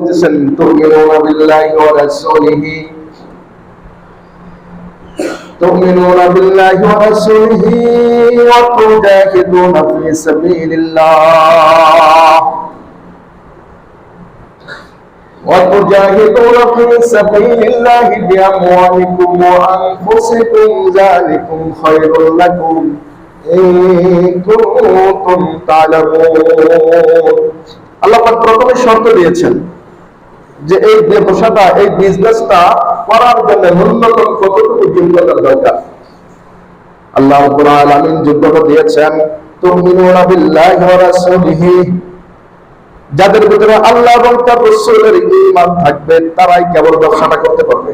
বলতেছেন তুমিনুনা বিল্লাহি ওয়া রাসূলিহি تؤمنون بالله ورسوله وتجاهدون في سبيل الله بأموالكم وأنفسكم ذلكم خير لكم إن كنتم تعلمون আল্লাহ পাক প্রথমে শর্ত দিয়েছেন যে এই ব্যবসাটা, এই বিজনেসটা করার জন্য ন্যূনতম কতটুকু যোগ্যতা দরকার। আল্লাহ রাব্বুল আলামিন যোগ্যতা দিয়েছেন তুমিনুনা বিল্লাহি ওয়া রাসূলিহি, যাদের ভিতরে আল্লাহ এবং তার রাসূলের ঈমান থাকবে তারাই কেবল ব্যবসাটা করতে পারবে।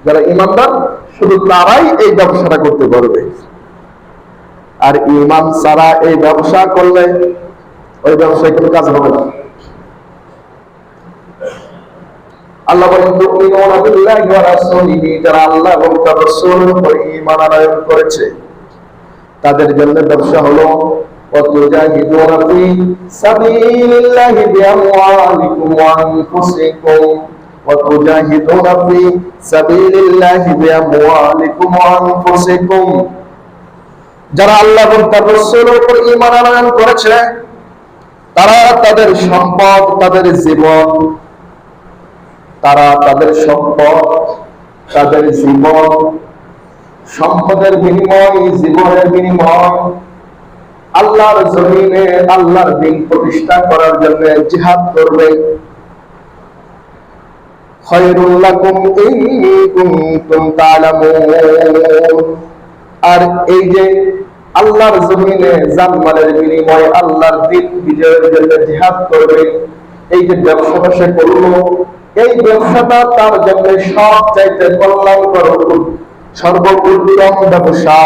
যারা ঈমানদার শুধু তারাই এই ব্যবসাটা করতে পারবে। আর ঈমান ছাড়া এই ব্যবসা করলে ওই ব্যবসায় কোনো কাজ হবে না। আল্লাহ বলেন তুমিনুনা বিল্লাহি ওয়া রাসূলিহি, যারা আল্লাহ এবং তার রাসূলের উপর ঈমান আনয়ন করেছে তাদের জন্য ব্যবসা হলো ওয়াতুজাহিদুনা ফি সাবিলিল্লাহি বিআমওয়ালিকুম ওয়া আনফুসিকুম ওয়াতুজাহিদুনা ফি সাবিলিল্লাহি বিআমওয়ালিকুম ওয়া আনফুসিকুম, যারা আল্লাহ এবং তার রাসূলের উপর ঈমান আনয়ন করেছে তারা তাদের সম্পদ, তাদের জীবন, তারা তাদের সম্পদ, তাদের জীবন, সম্পদের বিনিময়, জীবনের বিনিময় আল্লাহর জমিনে আল্লাহর দ্বীন প্রতিষ্ঠা করার জন্য জিহাদ করবে। খায়রুল লাকুম ইন কুনতুম তা'লামুন। আর এই যে আল্লাহর জমিনে জানমালের বিনিময়ে আল্লাহর দ্বীন বিজয়ের জন্য জিহাদ করবে, এই যে ব্যবসাটা সে করলো, এই ব্যবসাটা তার জন্য সবচাইতে কল্যাণকর, সর্বোত্তম ব্যবসা।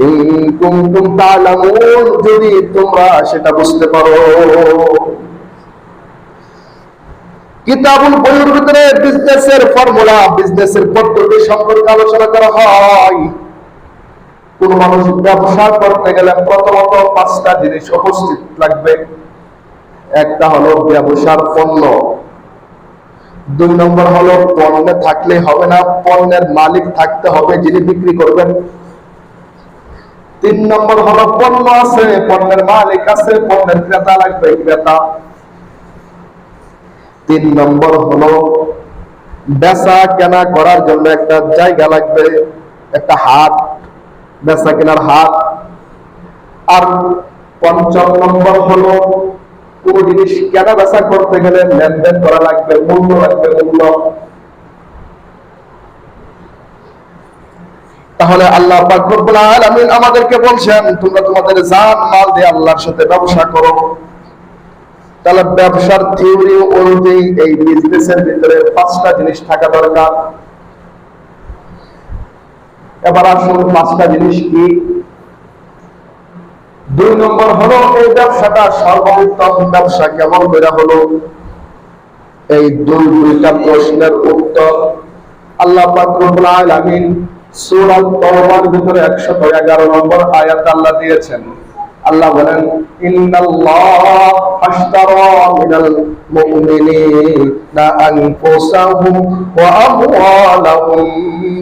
ইন কুনতুম তা'লামুন, যদি তোমরা সেটা বুঝতে পারো। কিতাবুল বইয়ের ভিতরে বিজনেসের ফর্মুলা, বিজনেসের পদ্ধতি সম্পর্কে আলোচনা করা হয়। কোন মানুষ ব্যবসা করতে গেলে প্রথমত 5টা জিনিস উপস্থিত লাগবে। একটা হলো ব্যবসার পণ্য, 2 নম্বর হলো পণ্য থাকলে হবে না, পণ্যের মালিক থাকতে হবে যিনি বিক্রি করবেন। 3 নম্বর হলো পণ্য আছে, পণ্যের মালিক আছে, পণ্যের ক্রেতা লাগবে, ক্রেতা। 3 নম্বর হলো বেচা কেনা করার জন্য একটা জায়গা লাগবে, একটা হাট, বেচা কেনার হাট। আর 5 নম্বর হলো কোন জিনিস কেনা বেচা করতে গেলে লেনদেন করা লাগবে, মূল্য লাগবে, মূল্য। তাহলে আল্লাহ পাক রব্বুল আলামিন আমাদেরকে বলছেন তোমরা তোমাদের জান মাল দিয়ে আল্লাহর সাথে ব্যবসা করো। তাহলে ব্যবসার থিওরি অনুযায়ী এই বিজনেসের ভিতরে 5টা জিনিস থাকা দরকার। এবার আসুন 5টা জিনিস কি। 2 নম্বর হলো এই ব্যবসাটা সর্বোত্তম ব্যবসা কেমন করে হলো। এই দুইটা প্রশ্নের উত্তর আল্লাহ পাক রব্বুল আলামিন সূরা তাওবার ভিতরে 111 নম্বর আয়াত আল্লাহ দিয়েছেন। আল্লাহ বলেন ইন্নাল্লাহা আশতারা মিনাল মুমিনিনা আনফুসাহুম ওয়া আমওয়ালাহুম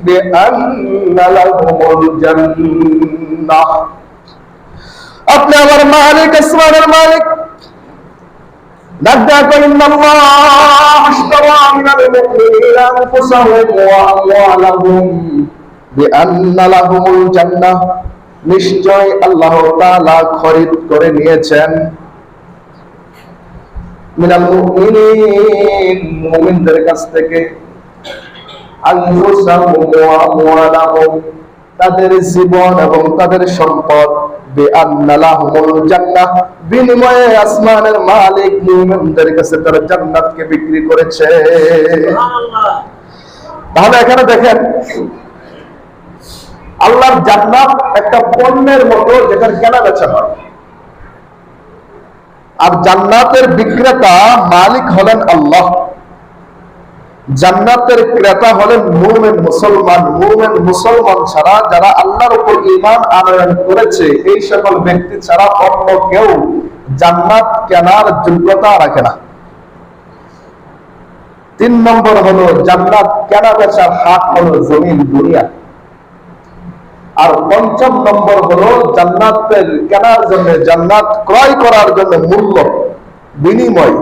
বিআন্না লাহুমুল জান্নাহ। আপনি আমার মালিক, আসমানের মালিক, ইন্নাল্লাহা আশতারা মিনাল মুমিনিনা আনফুসাহুম ওয়া আমওয়ালাহুম বিআন্না লাহুমুল জান্নাহ। নিশ্চয় আল্লাহ তাআলা খরিদ করে নিয়েছেন মিনাল মুমিনিন, মুমিনদের কাছ থেকে, আনফুসাহুম ওয়া আমওয়ালাহুম, তাদের জীবন এবং তাদের সম্পদ, বিআন্না লাহুমুল জান্নাহ, বিনিময়ে আসমানের মালিক মুমিনদের কাছে তার জান্নাতকে বিক্রি করেছে। সুবহানাল্লাহ। তাহলে এখানে দেখেন আল্লাহর জান্নাত একটা পণ্যের মতো যেটার কেনা বেচা হয়, আর জান্নাতের বিক্রেতা মালিক হলেন আল্লাহ। জান্নাতের ক্রেতা হলেন মুমিন মুসলমান। মুমিন মুসলমান ছাড়া যারা আল্লাহর উপর ঈমান আনয়ন করেছে এই সকল ব্যক্তি ছাড়া অন্য কেউ জান্নাত কেনার যোগ্যতা রাখে না। 3 নম্বর হলো জান্নাত কেনা বেচার হাট হলো জমিন দুনিয়া। আর 5ম নম্বর হলো জান্নাতের কেনার জন্য, জান্নাত ক্রয় করার জন্য মূল্য, বিনিময়।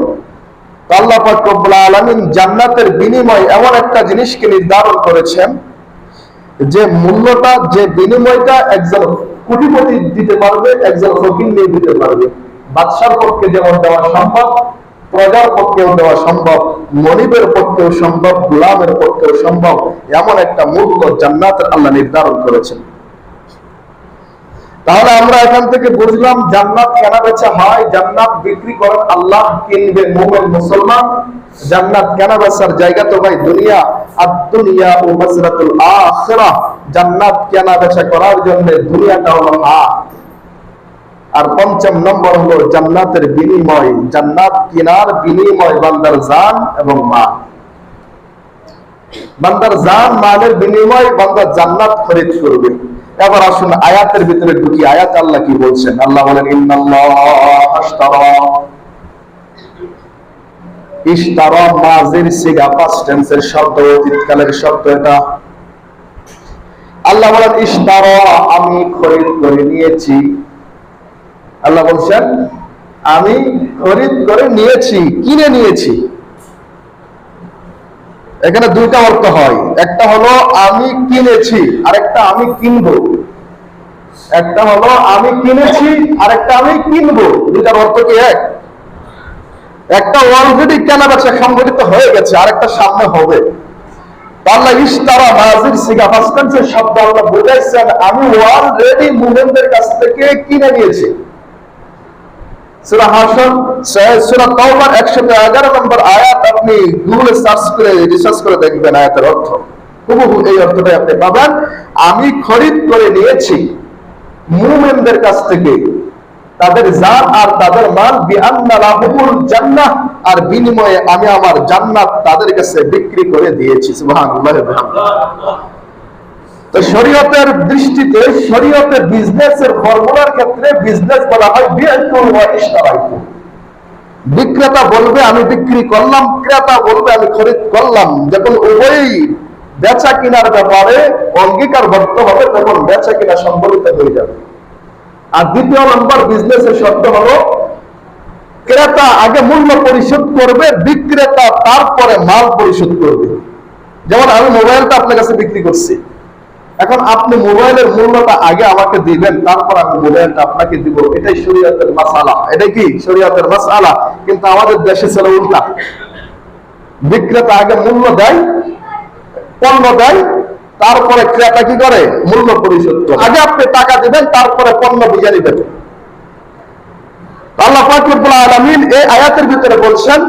আল্লাহ পাক রব্বুল আলামিন জান্নাতের বিনিময় এমন একটা জিনিসকে নির্ধারণ করেছেন যে মূল্যটা, যে বিনিময়টা একজন কোটিপতি দিতে পারবে, একজন ফকির নিয়ে দিতে পারবে। বাদশার পক্ষে যেমন দেওয়া সম্ভব, প্রজার পক্ষেও দেওয়া সম্ভব, মনিবের পক্ষেও সম্ভব, গোলামের পক্ষেও সম্ভব, এমন একটা মূল্য জান্নাতের আল্লাহ নির্ধারণ করেছেন। তাহলে আমরা এখান থেকে বুঝলাম জান্নাত কেনা বেচা হয়, জান্নাত বিক্রি করেন আল্লাহ, কিনবে মুমিন মুসলমান। জান্নাত কেনা বেচার জায়গা তো ভাই দুনিয়া, আর দুনিয়া ও মাসরাতুল আখিরাহ। জান্নাত কেনা বেচা করার জন্য দুনিয়াটা হলো হাট। আর 5ম নম্বর হলো জান্নাতের বিনিময়, জান্নাত কেনার বিনিময় বান্দার জান এবং মাল। বান্দার জান মালের বিনিময় বান্দা জান্নাত খরিদ করবে। এবার আসুন আয়াতের ভিতরে ঢুকি, আয়াত আল্লাহ কি বলছেন। আল্লাহ বলেন ইশতারা, মাজির সিগা, পাস্ট টেন্সের শব্দ, অতীতকালের শব্দ এটা। আল্লাহ বলেন ইশতারা, আমি খরিদ করে নিয়েছি। আল্লাহ বলছেন আমি খরিদ করে নিয়েছি, কিনে নিয়েছি। এখানে 2টা অর্থ হয়, একটা হলো আমি কিনেছি, আরেকটা আমি কিনবো। একটা হলো আমি কিনেছি, আরেকটা আমি কিনবো। 2টার অর্থ কি এক? একটা অলরেডি কেনা বেচা সংগঠিত হয়ে গেছে, আরেকটা সামনে হবে। আল্লাহ ইশতারা মাজির সিগা, ফার্স্ট টেন্সের শব্দ আল্লাহ বুঝাইছেন আমি অলরেডি মুমিনদের কাছ থেকে কিনে নিয়েছি। সূরা হাশর, সূরা তাওবার 111 নম্বর আয়াত, আপনি গুগলে সার্চ করে রিসার্চ করে দেখবেন আয়াতের অর্থ। হুবহু এই অর্থটাই আপনি পাবেন। আমি খরিদ করে নিয়েছি মুমিনদের কাছ থেকে তাদের জান আর তাদের মাল, বিআন্না লাহুমুল জান্নাহ, আর বিনিময়ে আমি আমার জান্নাত তাদের কাছে বিক্রি করে দিয়েছি। সুবহানাল্লাহ। তো শরীয়তের দৃষ্টিতে, শরীয়তের বিজনেসের ফর্মুলার ক্ষেত্রে বিজনেস বলা হয় বিআইতু ওয়া ইশতারাইতু। বিক্রেতা বলবে আমি বিক্রি করলাম, ক্রেতা বলবে আমি খরিদ করলাম। যখন উভয়ই বেচা কিনার ব্যাপারে অঙ্গীকারবদ্ধ হবে তখন বেচা কিনা সংগঠিত হয়ে যাবে। আর 2য় নম্বর বিজনেসের শর্ত হলো ক্রেতা আগে মূল্য পরিশোধ করবে, বিক্রেতা তারপরে মাল পরিশোধ করবে। যেমন আমি মোবাইলটা আপনার কাছে বিক্রি করছি, এখন আপনি মোবাইলের মূল্যটা আগে আমাকে দিবেন, তারপর আমি মোবাইলটা আপনাকে দিব। এটাই শরীয়তের মাসআলা। এটা কি শরীয়তের মাসআলা? কিন্তু আমাদের দেশে ছিল উল্টা। বিক্রেতা আগে মূল্য দেয়, পণ্য দেয়, তারপরে ক্রেতা কি করে? মূল্য পরিশোধ করে। আগে আপনি টাকা দিবেন, তারপরে পণ্য বুঝে নিবেন। আল্লাহ পাক রব্বুল আলামিন এই আয়াতের ভিতরে বলছেন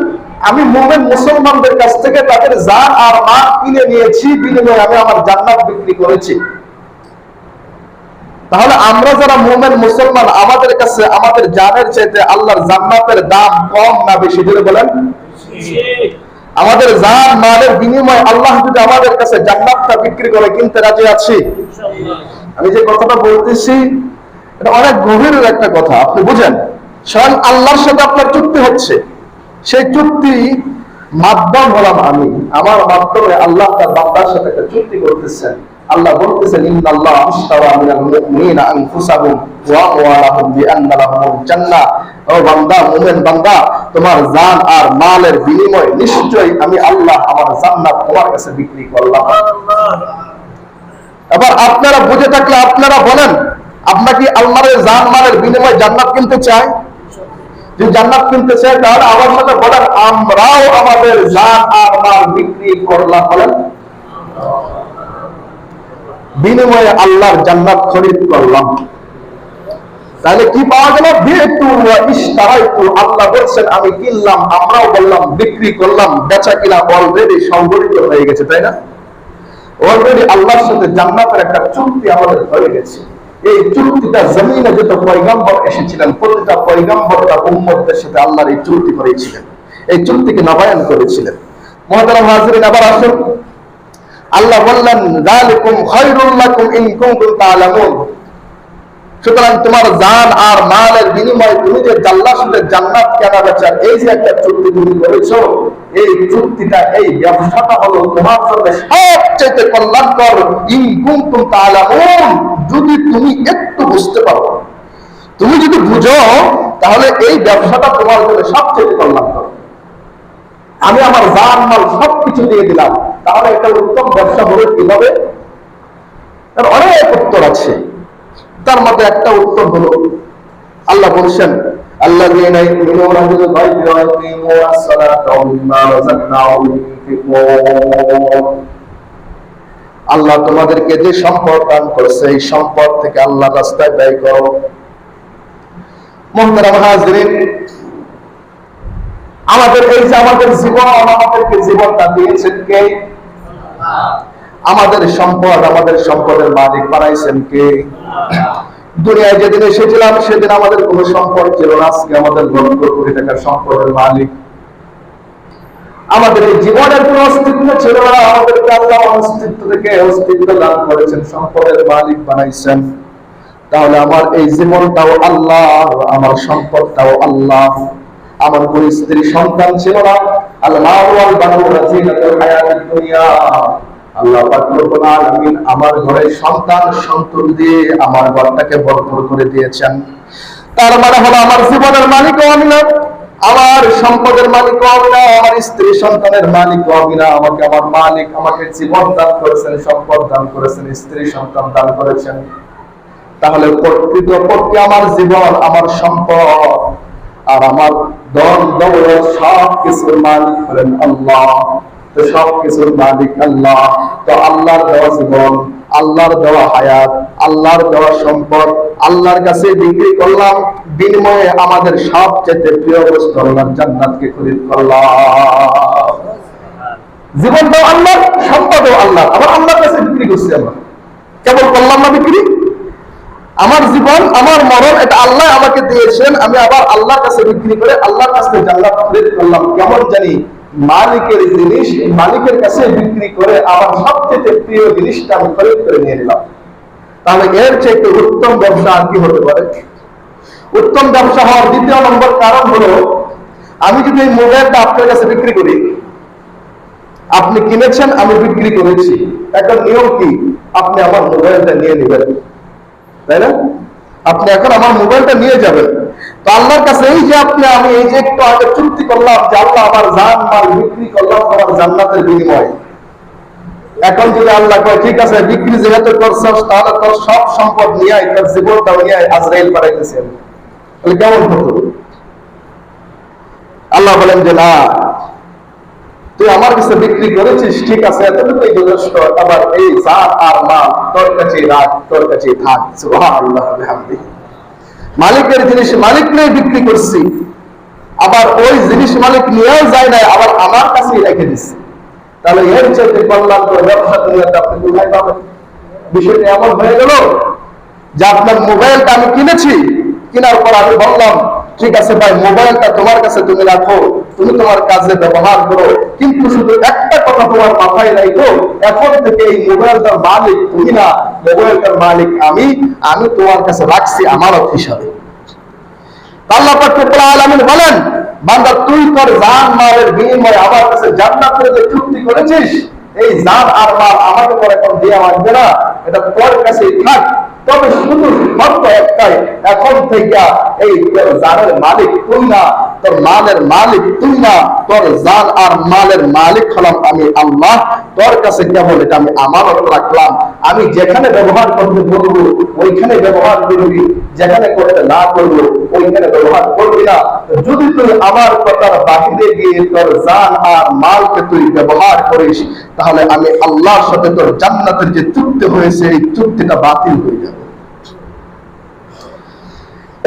আমি মুমিন মুসলমানদের কাছ থেকে তাদের জান আর মাল কিনে নিয়েছি, বিনিময়ে আমি আমার জান্নাত বিক্রি করেছি। তাহলে আমরা যারা মুমিন মুসলমান, আমাদের কাছে আমাদের জানের চাইতে আল্লাহর জান্নাতের দাম কম না বেশি? জোরে বলেন। আমাদের জান মালের বিনিময়ে আল্লাহ যদি আমাদের কাছে জান্নাতটা বিক্রি করে কিনতে রাজি আছি? আমি যে কথাটা বলতেছি এটা অনেক গভীরের একটা কথা, আপনি বুঝেন। স্বয়ং আল্লাহর সাথে আপনার চুক্তি হচ্ছে, সেই চুক্তি মাধ্যম হলাম আমি, আমার মাধ্যমে আল্লাহ তার বান্দার সাথে একটা চুক্তি করতেছেন। আল্লাহ বলতেছেন ইন্নাল্লাহ আশতারা মিনাল মুমিনিনা আনফুসাহুম ওয়া আমওয়ালাহুম বিআন্না লাহুমুল জান্নাহ। ও বান্দা, মুমিন বান্দা, তোমার জান আর মালের বিনিময়ে নিশ্চয়ই আমি আল্লাহ আমার জান্নাত তোমার কাছে বিক্রি করলাম। এবার আপনারা বুঝে থাকলে আপনারা বলেন, আপনারা কি আল্লাহর জান মালের বিনিময়ে জান্নাত কিনতে চায়? যদি জান্নাত কিনতে চায় তাহলে আমার সাথে বলেন আমরাও আমাদের জান আর মাল বিক্রি করলাম। বলেন বিনিময়ে আল্লাহর জান্নাত খরিদ করলাম। তাহলে কি পাওয়া গেল? বিআইতু ওয়া ইশতারাইতু। আল্লাহ বলছেন আমি কিনলাম, আমরাও বললাম বিক্রি করলাম। বেচা কিনা অলরেডি সংগঠিত হয়ে গেছে, তাই না? অলরেডি আল্লাহর সাথে জান্নাতের একটা চুক্তি আমাদের হয়ে গেছে। এই চুক্তিটা জমিনে যত পয়গম্বর এসেছিলেন, প্রতিটা পয়গম্বর তার উম্মতদের সাথে আল্লাহর এই চুক্তি করেছিলেন, এই চুক্তিকে নবায়ন করেছিলেন। মুহতারাম হাজিরিন, আবার আসুন, আল্লাহ বললেন যালিকুম খায়রুল লাকুম ইন কুনতুম তা'লামুন। সুতরাং তোমার জান আর মালের বিনিময়ে তুমি যে আল্লাহর সাথে জান্নাত কেনা বেচা, এই যে একটা চুক্তি তুমি করেছো, এই চুক্তিটা, এই ব্যবসাটা হলো তোমার জন্য সবচেয়ে কল্যাণকর। ইন কুনতুম তাআলামুন, যদি তুমি একটু বুঝতে পারো, তুমি যদি বুঝো, তাহলে এই ব্যবসাটা তোমার জন্য সবচেয়ে কল্যাণকর। আমি আমার জান মাল সবকিছু দিয়ে দিলাম, তাহলে এটা উত্তম ব্যবসা হবে কিভাবে? তার অনেক উত্তর আছে। তার মধ্যে একটা উত্তর হলো, আল্লাহ বলছেন, আল্লাযীনা ইউমিনুনা বিল গায়বি ওয়া ইয়াকিমুনাস সালাতা ওয়া মিম্মা রাযাকনাহুম ইউনফিকুন। আল্লাহ তোমাদেরকে যে সম্পদ দান করেছে, এই সম্পদ থেকে আল্লাহর রাস্তায় ব্যয় করো। মুহতারাম হাজিরিন, আমাদের এই যে আমাদের জীবন, আমাদেরকে জীবনটা দিয়েছেন কে? আমাদের সম্পদ, আমাদের সম্পদের মালিক বানাইছেন কে? দুনিয়ায় যেদিন এসেছিলাম সেদিন আমাদের কোনো সম্পদ ছিল না, আজকে আমাদের লক্ষ কোটি টাকার সম্পদের মালিক। আমাদের এই জীবনের কোনো অস্তিত্ব ছিল না, আমাদেরকে আল্লাহ অস্তিত্ব থেকে অস্তিত্ব দান করেছেন, সম্পদের মালিক বানাইছেন। তাহলে আমার এই জীবনটাও আল্লাহ, আমার সম্পদটাও আল্লাহ। আমার কোন স্ত্রী সন্তান ছিল না, আল্লাহ ওয়াল বানুনা যিনাতুল হায়াতিদ দুনিয়া। আল্লাহ পাক রব্বুল আলামিন আমার ঘরে সন্তান সন্ততি দিয়ে আমার ঘরটাকে ভরপুর করে দিয়েছেন। তার মানে হলো আমার জীবনের মালিকও আমি না, আমার সম্পদের মালিকও আমি না, আমার স্ত্রী সন্তানের মালিকও আমি না। আমাকে আমার মালিক আমাকে জীবন দান করেছেন, সম্পদ দান করেছেন, স্ত্রী সন্তান দান করেছেন। তাহলে প্রকৃতপক্ষে আমার জীবন, আমার সম্পদ আর আমার ধন দৌলত সব কিছুর মালিক হলেন আল্লাহ। তো সব কিছুর মালিক আল্লাহ। তো আল্লাহর দেওয়া জীবন, আল্লাহর দেওয়া হায়াত, আল্লাহর দেওয়া সম্পদ আল্লাহর কাছে বিক্রি করলাম, বিনিময়ে আমাদের সবচেয়ে প্রিয় বস্তু আল্লাহর জান্নাতকে খরিদ করলাম। জীবনটাও আল্লাহর, সম্পদও আল্লাহর, আবার আল্লাহর কাছে বিক্রি করছি আমরা। কেবল করলাম না বিক্রি, আমার জীবন, আমার মরণ, এটা আল্লাহ আমাকে দিয়েছেন, আমি আবার আল্লাহর কাছে বিক্রি করে আল্লাহর কাছে জান্নাত খরিদ করলাম। কেমন জানি মালিকের জিনিস মালিকের কাছে বিক্রি করে আমার সবচেয়ে প্রিয় জিনিসটা আমি খরিদ করে নিয়ে নিলাম। তাহলে এর চেয়ে উত্তম ব্যবসা আর কি হতে পারে? উত্তম ব্যবসা হওয়ার দ্বিতীয় নম্বর কারণ হলো, আমি যদি এই মোবাইলটা আপনার কাছে বিক্রি করি, আপনি কিনেছেন, আমি বিক্রি করেছি, একটা নিয়ম কি? আপনি আমার মোবাইলটা নিয়ে নেবেন, তাই না? আপনি এখন আমার মোবাইলটা নিয়ে যাবেন। তো আল্লাহর কাছে এই যে আমি এই যে একটু আগে চুক্তি করলাম যে আল্লাহ আমার জান মাল বিক্রি করলাম তোমার জান্নাতের বিনিময়ে। এখন যদি আল্লাহ কয় ঠিক আছে বিক্রি যেহেতু করছস, তাহলে তোর সব সম্পদ নিয়ে আয়, তোর জীবনটাও নিয়ে আয়, আজরাইল পাঠাইতেছেন, তাহলে কেমন হতো? আল্লাহ বলেন যে না, তুই আমার কাছে বিক্রি করেছিস, ঠিক আছে, এতটুকুই যথেষ্ট। আবার এই জান আর মাল তোর কাছে রাখ, তোর কাছে থাক। সুবহানাল্লাহ বিহামদিহি। মালিকের জিনিস মালিক নিয়ে বিক্রি করছি, আবার ওই জিনিস মালিক নিয়েও যায় না, আবার আমার কাছেই রেখে দিচ্ছি। তাহলে এর চেয়ে কল্যাণকর ব্যবসা দুনিয়াতে আপনি কোথায় পাবেন? বিষয়টা এমন হয়ে গেল যে আপনার মোবাইলটা আমি কিনেছি, কেনার পর আমি বললাম ঠিক আছে ভাই, মোবাইলটা তোমার কাছে তুমি রাখো, তুমি তোমার কাজে ব্যবহার করো, কিন্তু শুধু একটা কথা তোমার মাথায় রাখো, এখন থেকে এই মোবাইলটার মালিক তুমি না, মোবাইলটার মালিক আমি। আমি তোমার কাছে রাখছি আমানত হিসাবে। আল্লাহ পাক রব্বুল আলামিন বলেন, বান্দা তুই তোর জান মালের বিনিময়ে আমার কাছে জান্নাতের যে চুক্তি করেছিস, এই জান আর মাল আমাকে পরে এখন দেওয়া লাগবে না, এটা তোর কাছেই থাক। তবে শুধু শর্ত একটাই, এখন থেকে এই তোর জানের মালিক তুই না, তোর মালের মালিক তুই না, তোর জান আর মালের মালিক হলাম আমি আল্লাহ। তোর কাছে কেবল এটা আমি আমানত রাখলাম, আমি যেখানে ব্যবহার করতে বলবো ওইখানে ব্যবহার করবি, যেখানে করতে না করবো ওইখানে ব্যবহার করবি না। যদি তুই আমার কথার বাহিরে গিয়ে তোর জান আর মালকে তুই ব্যবহার করিস, তাহলে আমি আল্লাহর সাথে তোর জান্নাতের যে চুক্তি হয়েছে এই চুক্তিটা বাতিল হয়ে যাবে।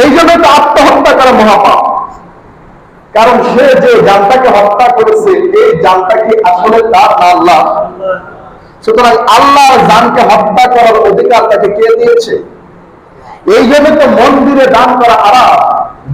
এই জন্য তো আত্মহত্যা করা মহাপাপ, কারণ সে যে জানটাকে হত্যা করেছে এই জানটা কি আসলে তার না আল্লাহ? সুতরাং আল্লাহর জানকে হত্যা করার অধিকার তাকে কে দিয়েছে? এই জন্য তো মন্দিরে দান করা হারাম,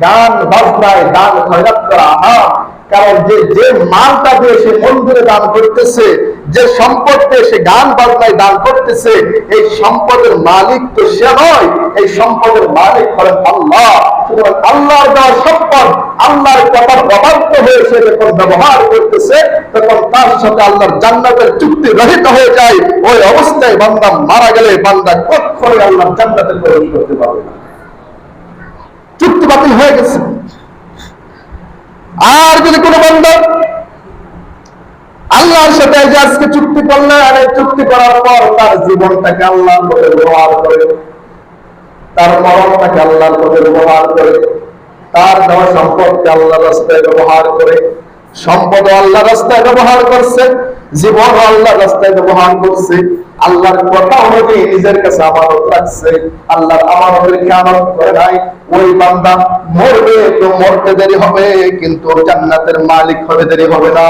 গান বাজনায় দান খয়রাত করা হারাম। কারণ যে মালটা দিয়ে সে মন্দিরে দান করতেছে, যে সম্পদ দিয়ে সে গান বাজনায় দান করতেছে, এই সম্পদের মালিক তো সে নয়, এই সম্পদের মালিক হলেন আল্লাহ। সুতরাং আল্লাহর দেওয়া সম্পদ আল্লাহর কথার অবাধ্য হয়ে সে যখন ব্যবহার করতেছে, তখন তার সাথে আল্লাহর জান্নাতের চুক্তি রহিত হয়ে যায়। ওই অবস্থায় বান্দা মারা গেলে বান্দা কখনোই আল্লাহর জান্নাতে প্রবেশ করতে পারবে না, চুক্তি বাতিল হয়ে গেছে। আর যদি কোনো বান্দা আল্লাহর সাথে যে আজকে চুক্তি করলে, আর এই চুক্তি করার পর তার জীবনটাকে আল্লাহর পথে ব্যবহার করে, তার মরণটাকে আল্লাহর পথে ব্যবহার করে, তার দেওয়া সম্পদকে আল্লাহর রাস্তায় ব্যবহার করে, সম্পদ আল্লাহর রাস্তায় ব্যবহার করছে, জীবন আল্লাহর রাস্তায় ব্যবহার করছে, আল্লাহর কথা অনুযায়ী নিজের কাছে আমানত রাখছে, আল্লাহর আমানতের খেয়ানত করে নাই, ওই বান্দা মরবে তো মরতে দেরি হবে, কিন্তু জান্নাতের মালিক হবে দেরি হবে না।